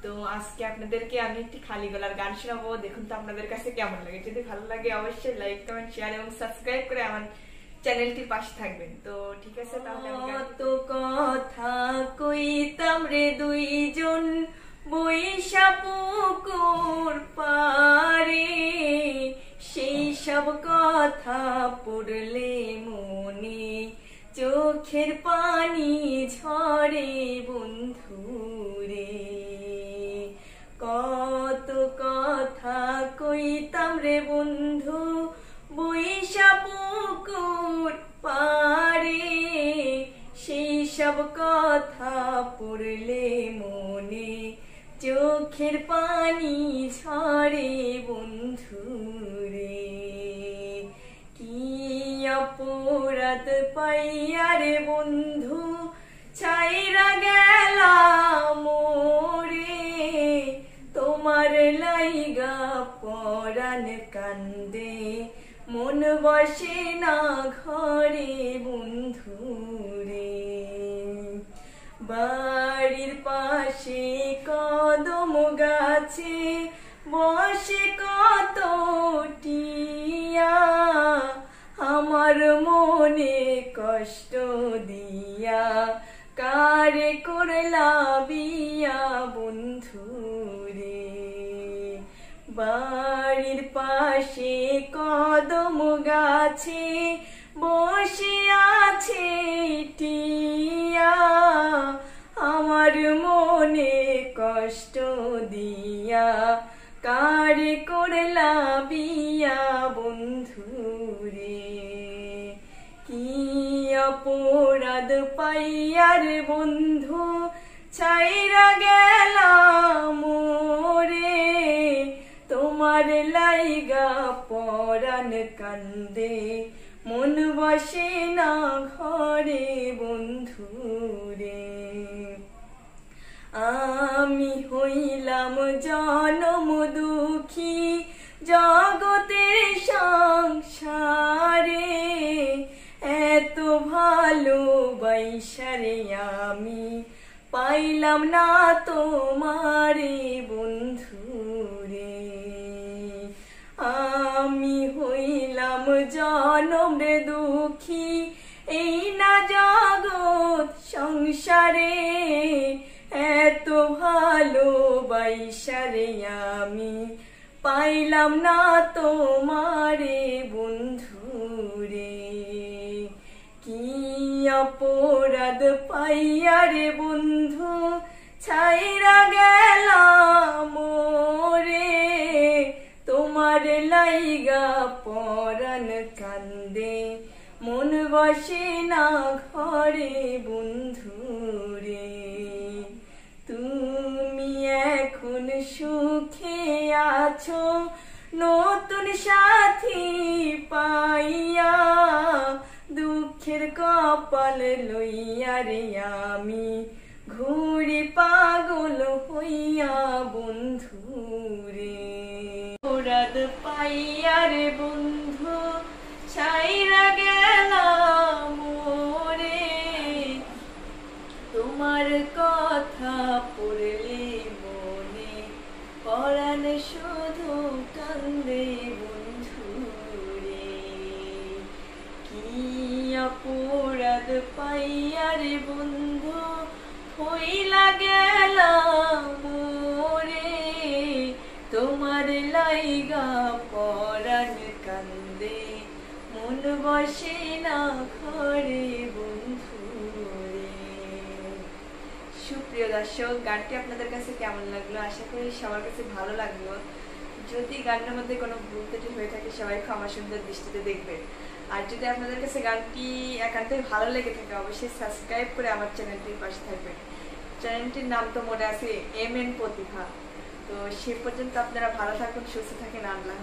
তো আজকে আপনাদেরকে আমি একটি খালি গলার গান শোনাবো, দেখুন তো আপনাদের কাছে কেমন লাগে। যদি ভালো লাগে অবশ্যই লাইক কমেন্ট শেয়ার এবং সাবস্ক্রাইব করে আমার চ্যানেলটির পাশে থাকবেন। তো ঠিক আছে, তাহলে কত কথা কইতাম রে দুইজন বৈশা পুকুর পারে, সেই সব কথা পড়লে মনে চোখের পানি ঝরে বন্ধুরে। কত কথা কইতাম রে বন্ধু বৈশা পুকুর পারে, সেই সব কথা পড়লে মনে চোখের পানি ঝরে বন্ধুরে। কি অপরাধ পাইয়া রে বন্ধু ছাইরা গেলাম মোরে, তোমার লাইগা পরাণ কান্দে মন বসে না ঘরে বন্ধুরে। বাড়ির পাশে কদম গাছে বসে কত টিয়া, আমার মনে কষ্ট দিয়া কারে করলা বিয়া বন্ধুরে। বাড়ির পাশে কদম গাছে বসে আছে টিয়া, আমার মনে কষ্ট দিয়া কারে করলা বিয়া বন্ধুরে। কি অপরাধ পাইয়ার বন্ধু ছাইরা গেলাম মোরে, তোমার লাইগা পরাণ কান্দে মন বসে না ঘরে বন্ধুরে। আমি হইলাম জনম দুঃখী জগতের সংসারে, এত ভালোবাসারে আমি পাইলাম না তোমারে বন্ধুরে। আমি হইলাম জনম রে দুঃখী এই না জগৎ সংসারে, এত ভালোবাসারে আমি পাইলাম না তোমারে বন্ধুরে। কি অপরাধ পাইয়া রে বন্ধু ছাইরা গেলাম মোরে, তোমার লাইগা পরাণ কান্দে মন বসে না ঘরে বন্ধুরে। তুমি এখন সুখে আছো নতুন সাথী পাইয়া, দুঃখের কপাল লইয়া রে আমি ঘুরি পাগল হইয়া বন্ধুরে। অপরাধ পাইয়া রে বন্ধু ছাইরা গেলাম মোরে, তোমার কথা পড়লে মনে পরাণ শুধু কান্দে বন্ধুরে। কি অপরাধ পাইয়া রে বন্ধু হইলা গেলাম মোরে, তোমার লাইগা পরাণ কান্দে মন বসে না ঘরে বন্ধুরে। সুপ্রিয় দর্শক, গানটি আপনাদের কাছে কেমন লাগলো? আশা করি সবার কাছে ভালো লাগলো। যদি গানের মধ্যে কোনো ভুল ত্রুটি হয়ে থাকে সবাই ক্ষমা সুন্দর দৃষ্টিতে দেখবেন। আর যদি আপনাদের কাছে গানটি একান্তই ভালো লেগে থাকে অবশ্যই সাবস্ক্রাইব করে আমার চ্যানেলটির পাশে থাকবেন। চ্যানেলটির নাম তো মনে আছে MN প্রতিভা। তো সে পর্যন্ত আপনারা ভালো থাকুন, সুস্থ থাকেন। আল্লাহ।